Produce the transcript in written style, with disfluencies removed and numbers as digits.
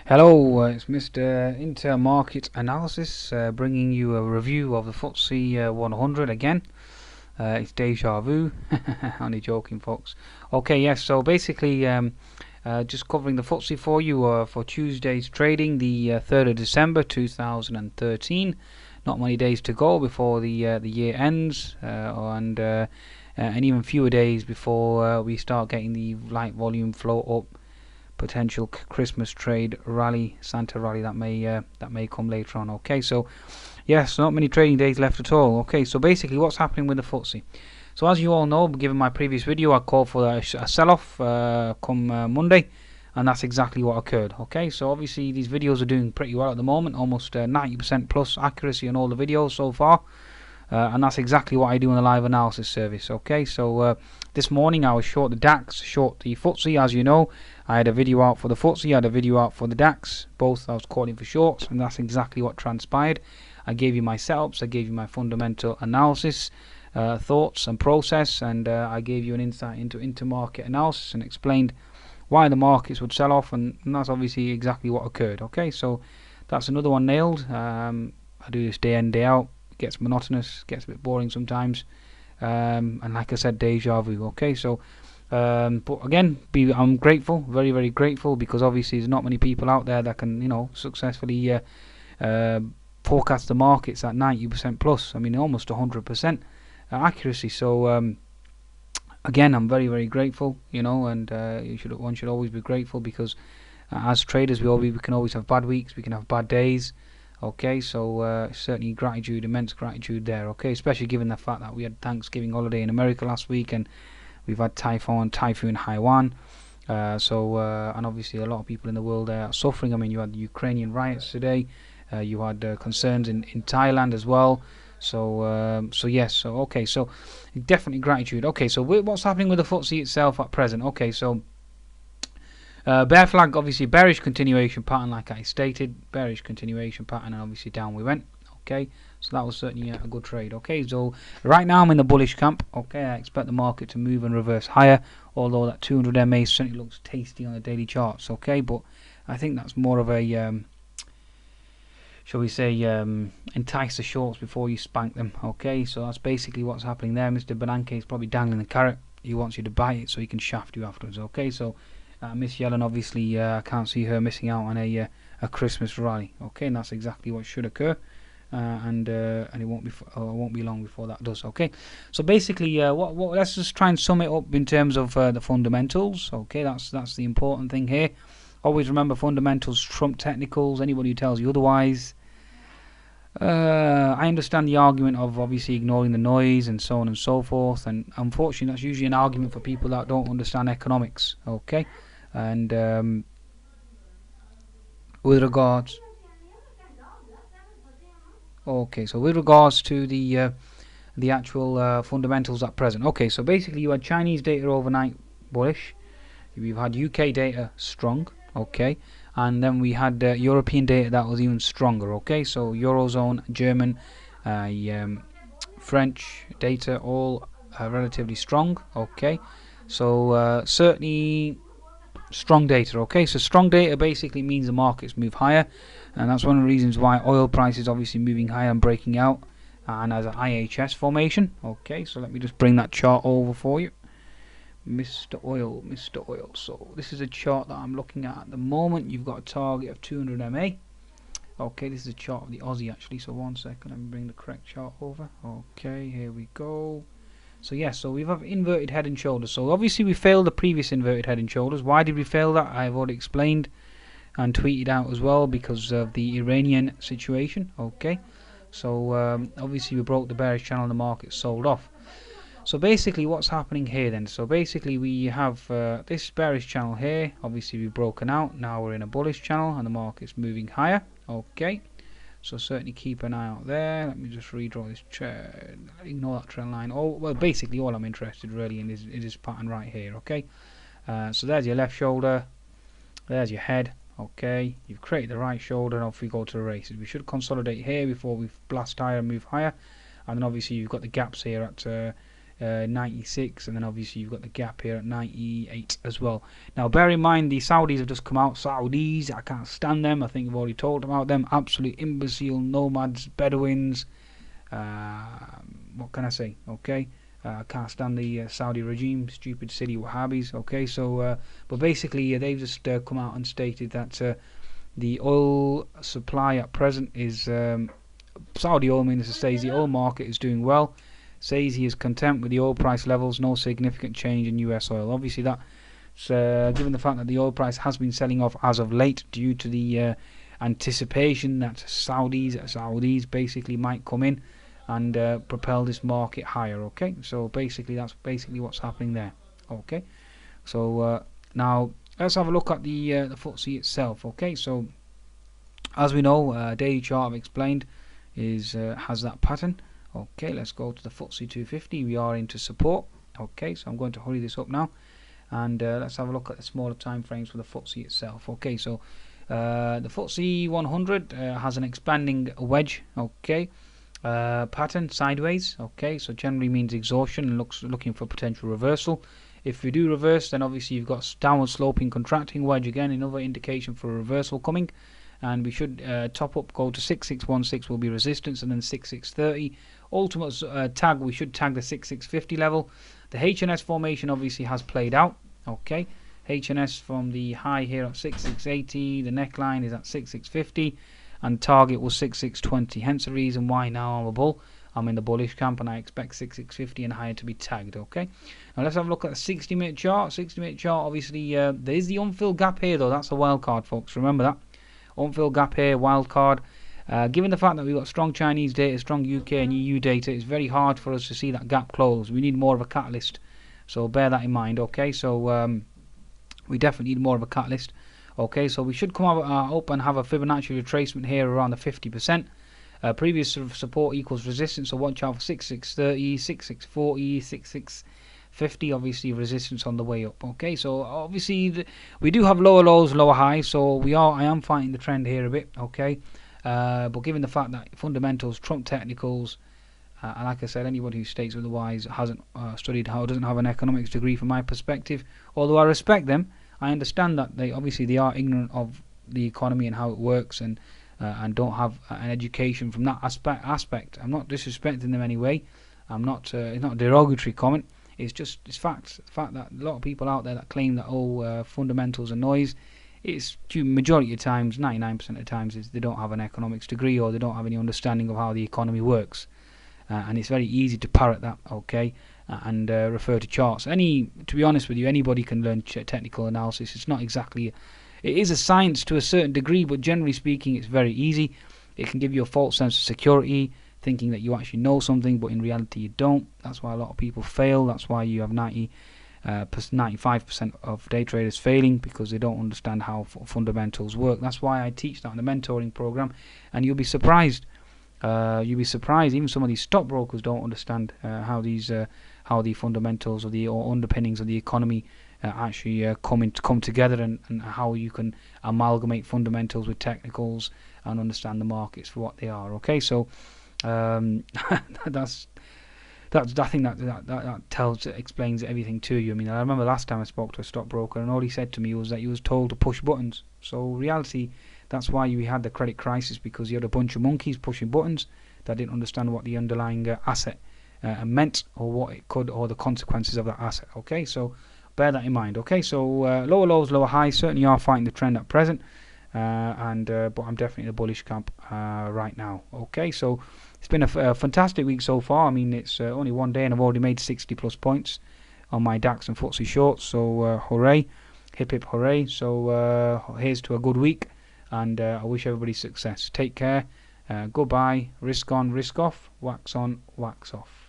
Hello, it's Mr. Intermarket Analysis, bringing you a review of the FTSE 100 again. It's deja vu. Only joking, folks. Okay, yes. So basically, just covering the FTSE for you for Tuesday's trading, the 3rd of December 2013. Not many days to go before the year ends, and even fewer days before we start getting the light volume flow up. Potential Christmas trade rally, Santa rally that may come later on. Okay, so yes, not many trading days left at all. Okay, so basically what's happening with the FTSE? So as you all know, given my previous video, I called for a sell-off come Monday, and that's exactly what occurred. Okay, so obviously these videos are doing pretty well at the moment, almost 90% plus accuracy on all the videos so far. And that's exactly what I do in the live analysis service. Okay, so this morning I was short the DAX, short the FTSE. As you know, I had a video out for the FTSE, I had a video out for the DAX. Both I was calling for shorts, and that's exactly what transpired. I gave you my setups, I gave you my fundamental analysis, thoughts and process, and I gave you an insight into intermarket analysis and explained why the markets would sell off, and that's obviously exactly what occurred. Okay, so that's another one nailed. I do this day in, day out. Gets monotonous, gets a bit boring sometimes, and like I said, deja vu. Okay, so but again, I'm grateful, very very grateful, because obviously there's not many people out there that can successfully forecast the markets at 90% plus. I mean, almost 100% accuracy. So again, I'm very very grateful, and one should always be grateful, because as traders we can always have bad weeks, we can have bad days. Okay, so certainly gratitude, immense gratitude there. Okay, especially given the fact that we had Thanksgiving holiday in America last week, and we've had Typhoon Haiwan. And obviously a lot of people in the world are suffering. I mean, you had the Ukrainian riots today. You had concerns in Thailand as well. So yes. So okay. So definitely gratitude. Okay. So what's happening with the FTSE itself at present? Okay. So. Bear flag, obviously bearish continuation pattern, like I stated, bearish continuation pattern, and obviously down we went. Okay, so that was certainly a good trade. Okay, so right now I'm in the bullish camp. Okay, I expect the market to move and reverse higher, although that 200 MA certainly looks tasty on the daily charts. Okay, but I think that's more of a shall we say, entice the shorts before you spank them. Okay, so that's basically what's happening there. Mr. Bernanke is probably dangling the carrot. He wants you to buy it so he can shaft you afterwards. Okay, so Miss Yellen, obviously, I can't see her missing out on a Christmas rally. Okay, and that's exactly what should occur, and it won't be long before that does. Okay, so basically, let's just try and sum it up in terms of the fundamentals. Okay, that's the important thing here. Always remember, fundamentals trump technicals. Anybody who tells you otherwise, I understand the argument of obviously ignoring the noise and so on and so forth, and unfortunately that's usually an argument for people that don't understand economics. Okay, and with regards to the actual fundamentals at present. Okay, so basically you had Chinese data overnight bullish, we've had UK data strong. Okay, and then we had European data that was even stronger. Okay, so Eurozone, German, French data all relatively strong. Okay, so certainly strong data. Okay, so strong data basically means the markets move higher, and that's one of the reasons why oil price is obviously moving higher and breaking out and as an IHS formation. Okay, so let me just bring that chart over for you. Mr. Oil. So this is a chart that I'm looking at the moment. You've got a target of 200 MA. Okay, this is a chart of the Aussie actually. So 1 second, let me bring the correct chart over. Okay, here we go. So yes, so we have inverted head and shoulders. So obviously we failed the previous inverted head and shoulders. Why did we fail that? I've already explained and tweeted out as well, because of the Iranian situation. Okay, so obviously we broke the bearish channel and the market sold off. So basically what's happening here then? So basically we have this bearish channel here. Obviously we've broken out. Now we're in a bullish channel and the market's moving higher. Okay, so certainly keep an eye out there. Let me just redraw this trend. Ignore that trend line. Oh, well, basically all I'm interested really in is this pattern right here. Okay, so there's your left shoulder, there's your head. Okay, you've created the right shoulder, and off we go to the races. We should consolidate here before we blast higher and move higher, and then obviously you've got the gaps here at 96, and then obviously you've got the gap here at 98 as well. Now bear in mind the Saudis have just come out. Saudis, I can't stand them. I think we've already talked about them. Absolute imbecile nomads, Bedouins. What can I say? Okay, I can't stand the Saudi regime, stupid city Wahhabis. Okay, so but basically they've just come out and stated that the oil supply at present is Saudi oil minister says the oil market is doing well. Says he is content with the oil price levels, no significant change in US oil. Obviously that's given the fact that the oil price has been selling off as of late due to the anticipation that Saudis basically might come in and propel this market higher. Okay, so basically that's basically what's happening there. Okay, so now let's have a look at the FTSE itself. Okay, so as we know, daily chart I've explained is has that pattern. Okay, let's go to the FTSE 250. We are into support. Okay, so I'm going to hurry this up now, and let's have a look at the smaller time frames for the FTSE itself. Okay, so the FTSE 100 has an expanding wedge. Okay, pattern sideways. Okay, so generally means exhaustion and looking for potential reversal. If we do reverse, then obviously you've got downward sloping contracting wedge again, another indication for a reversal coming. And we should top up, go to 6616 will be resistance, and then 6630. Ultimate tag, we should tag the 6650 level. The HNS formation obviously has played out. Okay, HNS from the high here at 6680, the neckline is at 6650, and target was 6620. Hence the reason why now I'm a bull. I'm in the bullish camp, and I expect 6650 and higher to be tagged. Okay, now let's have a look at the 60-minute chart. 60-minute chart, obviously there is the unfilled gap here though. That's a wild card, folks. Remember that. Unfilled gap here, wild card. Given the fact that we've got strong Chinese data, strong UK and EU data, it's very hard for us to see that gap close. We need more of a catalyst, so bear that in mind. Okay, so we definitely need more of a catalyst. Okay, so we should come up and have a Fibonacci retracement here around the 50%. Previous support equals resistance, so watch out for 6630, 6640, 6650. Obviously resistance on the way up. Okay, so obviously we do have lower lows, lower highs, so I am fighting the trend here a bit. Okay, but given the fact that fundamentals trump technicals, and like I said, anybody who states otherwise hasn't studied how, doesn't have an economics degree from my perspective. Although I respect them, I understand that they are ignorant of the economy and how it works, and don't have an education from that aspect. I'm not disrespecting them anyway. I'm not. It's not a derogatory comment. It's facts. The fact that a lot of people out there that claim that fundamentals are noise, it's majority of times, 99% of the times, is they don't have an economics degree, or they don't have any understanding of how the economy works. And it's very easy to parrot that. Okay, and refer to charts. To be honest with you, anybody can learn technical analysis. It's not exactly. It is a science to a certain degree, but generally speaking, it's very easy. It can give you a false sense of security, thinking that you actually know something, but in reality you don't. That's why a lot of people fail. That's why you have 95% of day traders failing, because they don't understand how fundamentals work. That's why I teach that in the mentoring program, and you'll be surprised. Even some of these stockbrokers don't understand how the fundamentals or underpinnings of the economy actually come together, and how you can amalgamate fundamentals with technicals and understand the markets for what they are. Okay, so I think that explains everything to you. I mean, I remember last time I spoke to a stockbroker, and all he said to me was that he was told to push buttons. So reality, that's why we had the credit crisis, because you had a bunch of monkeys pushing buttons that didn't understand what the underlying asset meant, or what it could, or the consequences of that asset. Okay, so bear that in mind. Okay, so lower lows, lower highs certainly are fighting the trend at present, but I'm definitely in the bullish camp right now. Okay, so it's been a fantastic week so far. I mean, it's only one day and I've already made 60 plus points on my DAX and FTSE shorts, so hooray, hip hip hooray. So here's to a good week, and I wish everybody success. Take care, goodbye, risk on, risk off, wax on, wax off.